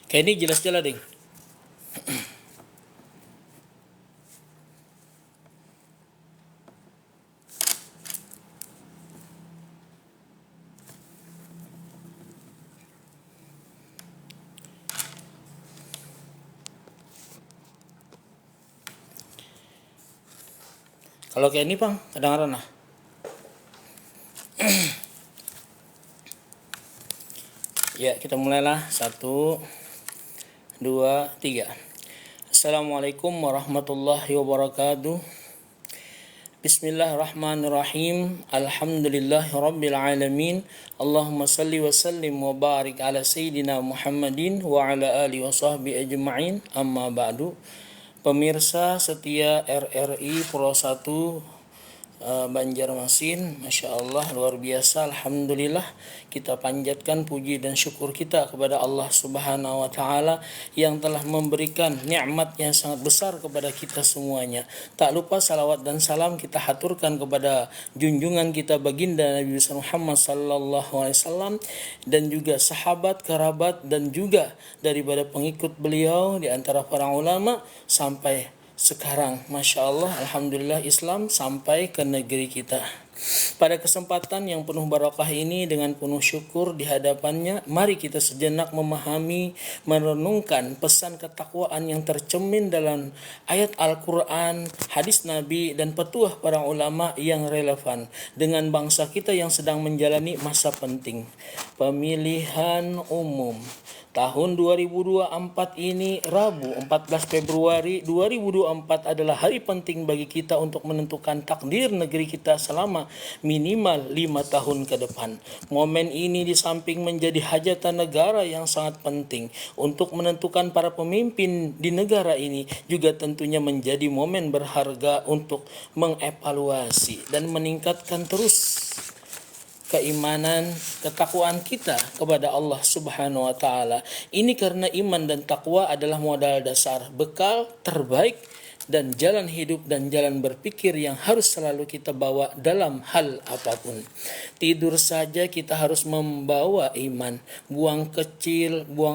Kayak ini jelas-jelas ding. Kalau kayak ini Bang, kadang-kadang nah. Ya, kita mulailah. 1, 2, 3. Assalamualaikum warahmatullahi wabarakatuh. Bismillahirrahmanirrahim. Alhamdulillahirabbil alamin. Allahumma salli wa sallim wa barik ala sayyidina Muhammadin wa ala alihi wa sahbihi ajma'in. Amma ba'du. Pemirsa setia RRI Pro 1 Banjarmasin, Masya Allah, luar biasa. Alhamdulillah, kita panjatkan puji dan syukur kita kepada Allah Subhanahu wa Ta'ala yang telah memberikan nikmat yang sangat besar kepada kita semuanya. Tak lupa salawat dan salam kita haturkan kepada junjungan kita baginda Nabi Muhammad sallallahu alaihi wasallam, dan juga sahabat, kerabat, dan juga daripada pengikut beliau di antara para ulama sampai sekarang. Masya Allah, Alhamdulillah, Islam sampai ke negeri kita. Pada kesempatan yang penuh barakah ini, dengan penuh syukur di hadapannya, mari kita sejenak memahami, merenungkan pesan ketakwaan yang tercermin dalam ayat Al-Quran, hadis Nabi, dan petuah para ulama yang relevan dengan bangsa kita yang sedang menjalani masa penting pemilihan umum. Tahun 2024 ini, Rabu 14 Februari 2024 adalah hari penting bagi kita untuk menentukan takdir negeri kita selama minimal 5 tahun ke depan. Momen ini di samping menjadi hajatan negara yang sangat penting untuk menentukan para pemimpin di negara ini, juga tentunya menjadi momen berharga untuk mengevaluasi dan meningkatkan terus keimanan, ketakwaan kita kepada Allah Subhanahu wa Ta'ala. Ini karena iman dan takwa adalah modal dasar, bekal terbaik, dan jalan hidup dan jalan berpikir yang harus selalu kita bawa dalam hal apapun. Tidur saja kita harus membawa iman. Buang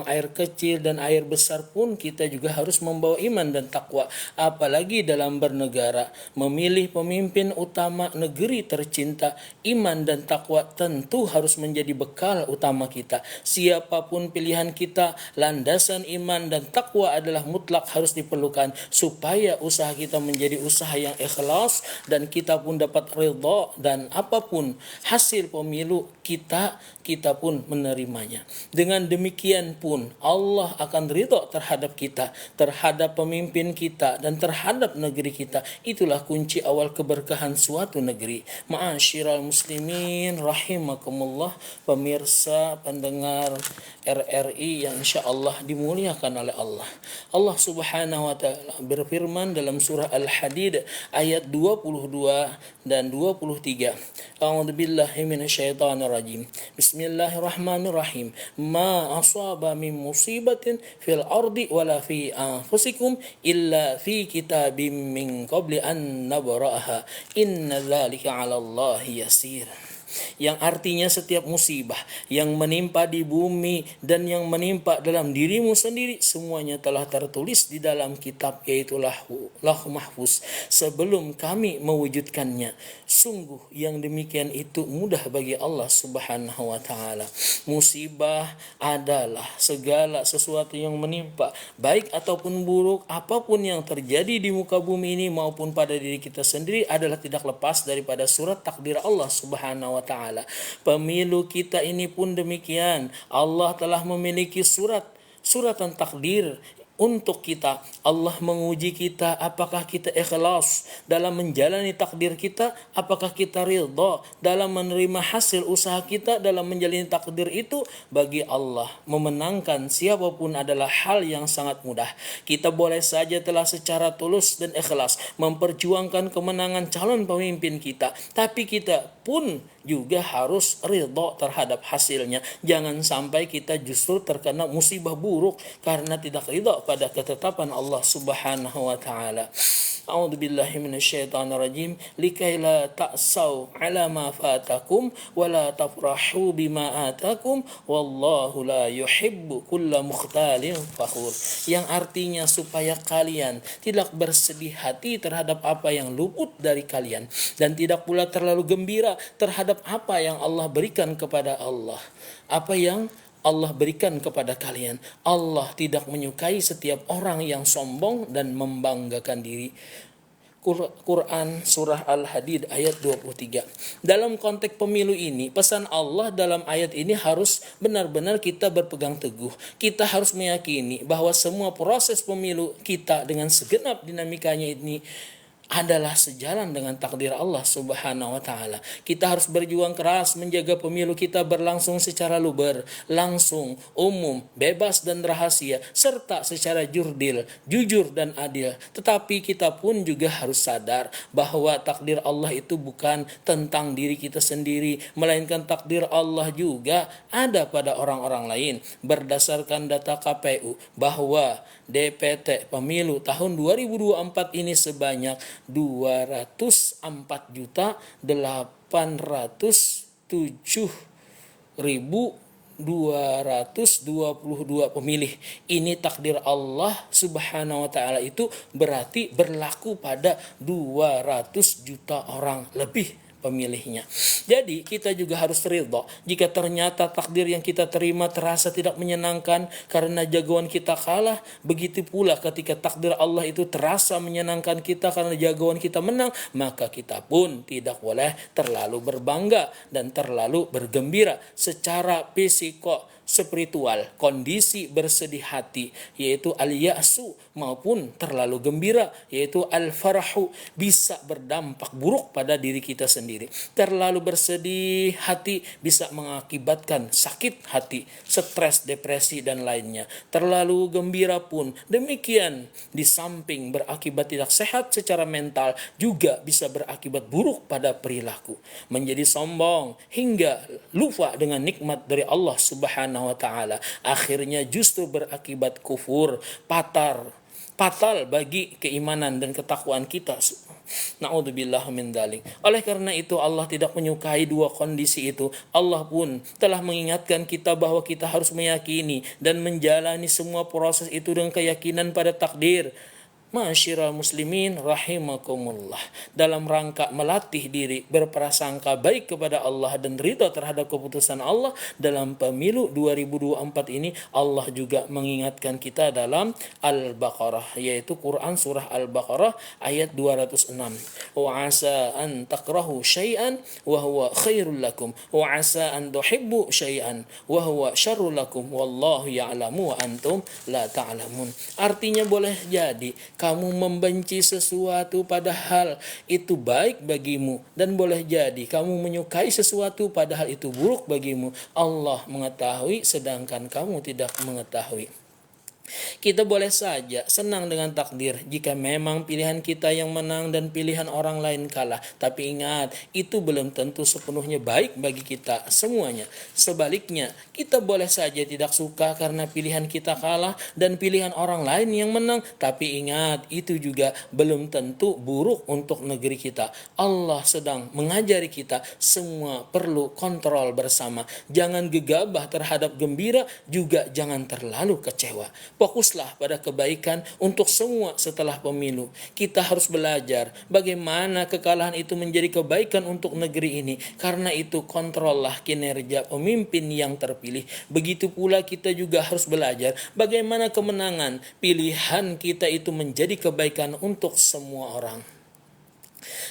air kecil dan air besar pun kita juga harus membawa iman dan takwa. Apalagi dalam bernegara, memilih pemimpin utama negeri tercinta, iman dan takwa tentu harus menjadi bekal utama kita. Siapapun pilihan kita, landasan iman dan takwa adalah mutlak harus diperlukan supaya usaha kita menjadi usaha yang ikhlas dan kita pun dapat ridha, dan apapun hasil pemilu kita pun menerimanya. Dengan demikian pun Allah akan ridha terhadap kita, terhadap pemimpin kita, dan terhadap negeri kita. Itulah kunci awal keberkahan suatu negeri. Ma'asyiral muslimin rahimakumullah, pemirsa pendengar RRI yang insyaallah dimuliakan oleh Allah. Allah Subhanahu wa Ta'ala berfirman dalam surah Al-Hadid ayat 22 dan 23. A'udzubillahi minasyaitonir rajim. Bismillahirrahmanirrahim. Ma asaba min musibatin fil ardi wala fi anfusikum illa fi kitabim min qabli an nabra'aha. Inna dzalika 'alallahi yasir. Yang artinya setiap musibah yang menimpa di bumi dan yang menimpa dalam dirimu sendiri, semuanya telah tertulis di dalam kitab, yaitu Lauh Mahfuz, sebelum kami mewujudkannya. Sungguh yang demikian itu mudah bagi Allah Subhanahu wa Ta'ala. Musibah adalah segala sesuatu yang menimpa, baik ataupun buruk, apapun yang terjadi di muka bumi ini maupun pada diri kita sendiri, adalah tidak lepas daripada surat takdir Allah Subhanahu wa Ta'ala. Pemilu kita ini pun demikian. Allah telah memiliki suratan takdir untuk kita. Allah menguji kita, apakah kita ikhlas dalam menjalani takdir kita, apakah kita ridha dalam menerima hasil usaha kita dalam menjalani takdir itu. Bagi Allah, memenangkan siapapun adalah hal yang sangat mudah. Kita boleh saja telah secara tulus dan ikhlas memperjuangkan kemenangan calon pemimpin kita, tapi kita pun juga harus ridha terhadap hasilnya. Jangan sampai kita justru terkena musibah buruk karena tidak ridha ridha pada ketetapan Allah Subhanahu wa taala. A'udzu billahi minasyaitonir rajim. Likai la ta'sau 'ala ma fatakum wa la tafrahu bima atakum wallahu la yuhibbu kulla mukhtalin fakhur. Yang artinya supaya kalian tidak bersedih hati terhadap apa yang luput dari kalian dan tidak pula terlalu gembira terhadap apa yang Allah berikan kepada Allah. Apa yang Allah berikan kepada kalian. Allah tidak menyukai setiap orang yang sombong dan membanggakan diri. Quran Surah Al-Hadid ayat 23. Dalam konteks pemilu ini, pesan Allah dalam ayat ini harus benar-benar kita berpegang teguh. Kita harus meyakini bahwa semua proses pemilu kita dengan segenap dinamikanya ini adalah sejalan dengan takdir Allah Subhanahu wa taala. Kita harus berjuang keras menjaga pemilu kita berlangsung secara luber, langsung, umum, bebas dan rahasia, serta secara jujur dan adil. Tetapi kita pun juga harus sadar bahwa takdir Allah itu bukan tentang diri kita sendiri, melainkan takdir Allah juga ada pada orang-orang lain. Berdasarkan data KPU bahwa DPT pemilu tahun 2024 ini sebanyak 204.807.222 pemilih. Ini takdir Allah Subhanahu wa taala itu berarti berlaku pada 200 juta orang lebih pemilihnya. Jadi kita juga harus ridha jika ternyata takdir yang kita terima terasa tidak menyenangkan karena jagoan kita kalah. Begitu pula ketika takdir Allah itu terasa menyenangkan kita karena jagoan kita menang, maka kita pun tidak boleh terlalu berbangga dan terlalu bergembira secara spiritual, kondisi bersedih hati yaitu al-ya'su maupun terlalu gembira yaitu al-farahu bisa berdampak buruk pada diri kita sendiri. Terlalu bersedih hati bisa mengakibatkan sakit hati, stres, depresi dan lainnya. Terlalu gembira pun demikian, di samping berakibat tidak sehat secara mental juga bisa berakibat buruk pada perilaku, menjadi sombong hingga lupa dengan nikmat dari Allah Subhanahu wa taala. Akhirnya justru berakibat kufur, fatal bagi keimanan dan ketakwaan kita. Na'udzubillah min dzalik. Oleh karena itu Allah tidak menyukai dua kondisi itu. Allah pun telah mengingatkan kita bahwa kita harus meyakini dan menjalani semua proses itu dengan keyakinan pada takdir. Ma'asyiral muslimin rahimakumullah, dalam rangka melatih diri berprasangka baik kepada Allah dan ridha terhadap keputusan Allah dalam pemilu 2024 ini, Allah juga mengingatkan kita dalam Al-Baqarah, yaitu Quran surah Al-Baqarah ayat 206. Wa asa an takrahu syai'an wa huwa khairul lakum wa asa an tuhibbu syai'an wa huwa syarrul lakum wallahu ya'lamu wa antum la ta'lamun. Artinya boleh jadi kamu membenci sesuatu padahal itu baik bagimu, dan boleh jadi kamu menyukai sesuatu padahal itu buruk bagimu. Allah mengetahui sedangkan kamu tidak mengetahui. Kita boleh saja senang dengan takdir jika memang pilihan kita yang menang dan pilihan orang lain kalah. Tapi ingat, itu belum tentu sepenuhnya baik bagi kita semuanya. Sebaliknya, kita boleh saja tidak suka karena pilihan kita kalah dan pilihan orang lain yang menang. Tapi ingat, itu juga belum tentu buruk untuk negeri kita. Allah sedang mengajari kita semua perlu kontrol bersama. Jangan gegabah terhadap gembira, juga jangan terlalu kecewa. Fokuslah pada kebaikan untuk semua setelah pemilu. Kita harus belajar bagaimana kekalahan itu menjadi kebaikan untuk negeri ini. Karena itu kontrollah kinerja pemimpin yang terpilih. Begitu pula kita juga harus belajar bagaimana kemenangan pilihan kita itu menjadi kebaikan untuk semua orang.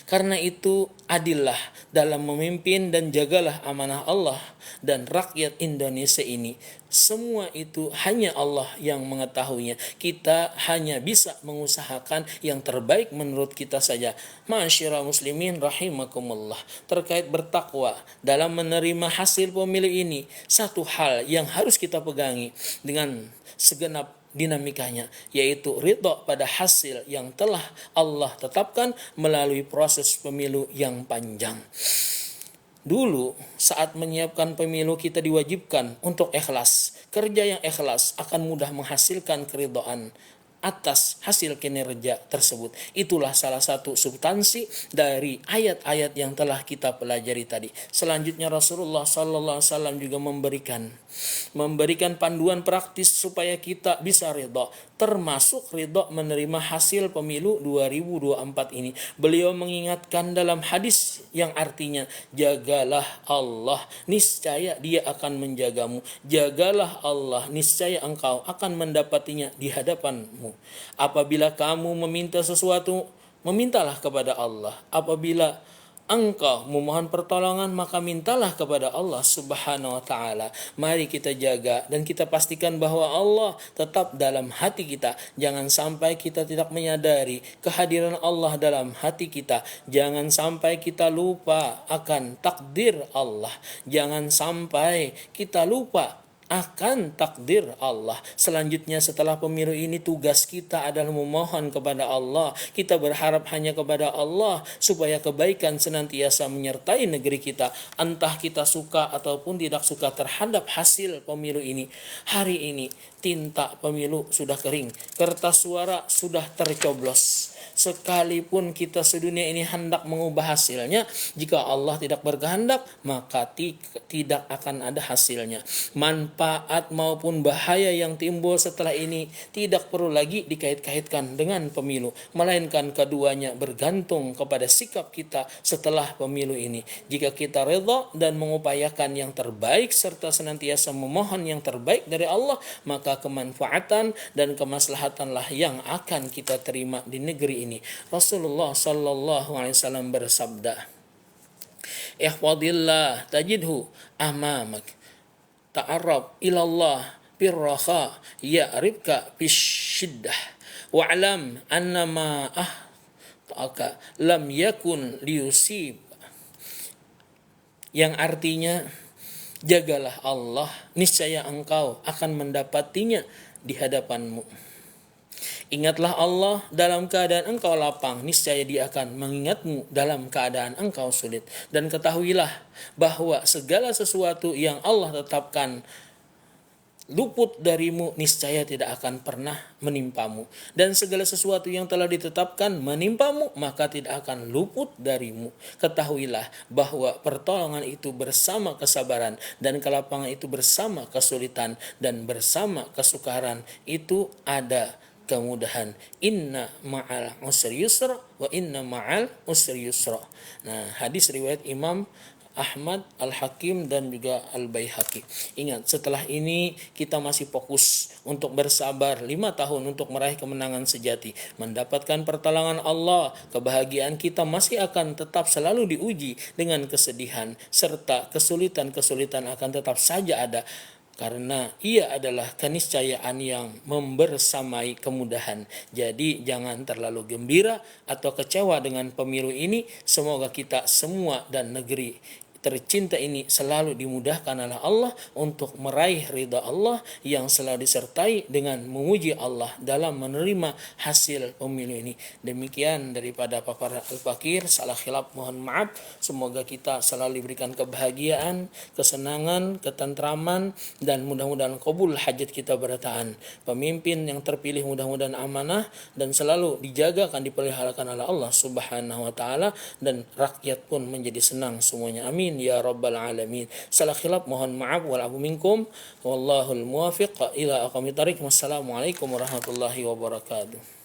Karena itu adillah dalam memimpin dan jagalah amanah Allah dan rakyat Indonesia ini. Semua itu hanya Allah yang mengetahuinya. Kita hanya bisa mengusahakan yang terbaik menurut kita saja. Ma'asyiral muslimin rahimakumullah. Terkait bertakwa dalam menerima hasil pemilu ini, satu hal yang harus kita pegangi dengan segenap dinamikanya, yaitu ridha pada hasil yang telah Allah tetapkan melalui proses pemilu yang panjang. Dulu saat menyiapkan pemilu kita diwajibkan untuk ikhlas. Kerja yang ikhlas akan mudah menghasilkan keridhaan atas hasil kinerja tersebut. Itulah salah satu substansi dari ayat-ayat yang telah kita pelajari tadi. Selanjutnya Rasulullah sallallahu alaihi wasallam juga memberikan panduan praktis supaya kita bisa ridha, termasuk ridha menerima hasil pemilu 2024 ini. Beliau mengingatkan dalam hadis yang artinya, jagalah Allah, niscaya Dia akan menjagamu. Jagalah Allah, niscaya engkau akan mendapatinya di hadapanmu. Apabila kamu meminta sesuatu, memintalah kepada Allah. Apabila engkau memohon pertolongan, maka mintalah kepada Allah Subhanahu wa taala. Mari kita jaga dan kita pastikan bahwa Allah tetap dalam hati kita. Jangan sampai kita tidak menyadari kehadiran Allah dalam hati kita. Jangan sampai kita lupa akan takdir Allah. Jangan sampai kita lupa akan takdir Allah. Selanjutnya setelah pemilu ini tugas kita adalah memohon kepada Allah. Kita berharap hanya kepada Allah supaya kebaikan senantiasa menyertai negeri kita. Entah kita suka ataupun tidak suka terhadap hasil pemilu ini. Hari ini tinta pemilu sudah kering, kertas suara sudah tercoblos. Sekalipun kita sedunia ini hendak mengubah hasilnya, jika Allah tidak berkehendak, maka tidak akan ada hasilnya. Manfaat maupun bahaya yang timbul setelah ini tidak perlu lagi dikait-kaitkan dengan pemilu, melainkan keduanya bergantung kepada sikap kita setelah pemilu ini. Jika kita redha dan mengupayakan yang terbaik serta senantiasa memohon yang terbaik dari Allah, maka kemanfaatan dan kemaslahatanlah yang akan kita terima di negeri ini. Rasulullah sallallahu alaihi wasallam bersabda, "Ihfadillah tajidhu amamak. Ta'arrab ilallah birraha ya'ribka bisyiddah. Wa'lam annama ahtaka lam yakun liyusib." Yang artinya, jagalah Allah, niscaya engkau akan mendapatinya di hadapanmu. Ingatlah Allah dalam keadaan engkau lapang, niscaya Dia akan mengingatmu dalam keadaan engkau sulit. Dan ketahuilah bahwa segala sesuatu yang Allah tetapkan luput darimu, niscaya tidak akan pernah menimpamu. Dan segala sesuatu yang telah ditetapkan menimpamu, maka tidak akan luput darimu. Ketahuilah bahwa pertolongan itu bersama kesabaran, dan kelapangan itu bersama kesulitan, dan bersama kesukaran itu ada kemudahan. Inna ma'al usri yusra wa inna ma'al usri yusra. Nah, hadis riwayat Imam Ahmad, Al-Hakim dan juga Al-Baihaqi. Ingat, setelah ini kita masih fokus untuk bersabar 5 tahun untuk meraih kemenangan sejati, mendapatkan pertolongan Allah. Kebahagiaan kita masih akan tetap selalu diuji dengan kesedihan, serta kesulitan-kesulitan akan tetap saja ada, karena ia adalah keniscayaan yang membersamai kemudahan. Jadi jangan terlalu gembira atau kecewa dengan pemilu ini. Semoga kita semua dan negeri tercinta ini selalu dimudahkan oleh Allah untuk meraih ridha Allah yang selalu disertai dengan memuji Allah dalam menerima hasil pemilu ini. Demikian daripada paparan Al-Fakir, salah khilaf mohon maaf. Semoga kita selalu diberikan kebahagiaan, kesenangan, ketentraman, dan mudah-mudahan qabul hajat kita bertahan. Pemimpin yang terpilih mudah-mudahan amanah dan selalu dijaga, akan dipeliharakan oleh Allah Subhanahu wa taala, dan rakyat pun menjadi senang semuanya. Amin ya rabbal alamin. Salah khilaf mohon maaf, wal afu minkum, wallahul muwafiq ila aqwamit thariq. Wassalamualaikum warahmatullahi wabarakatuh.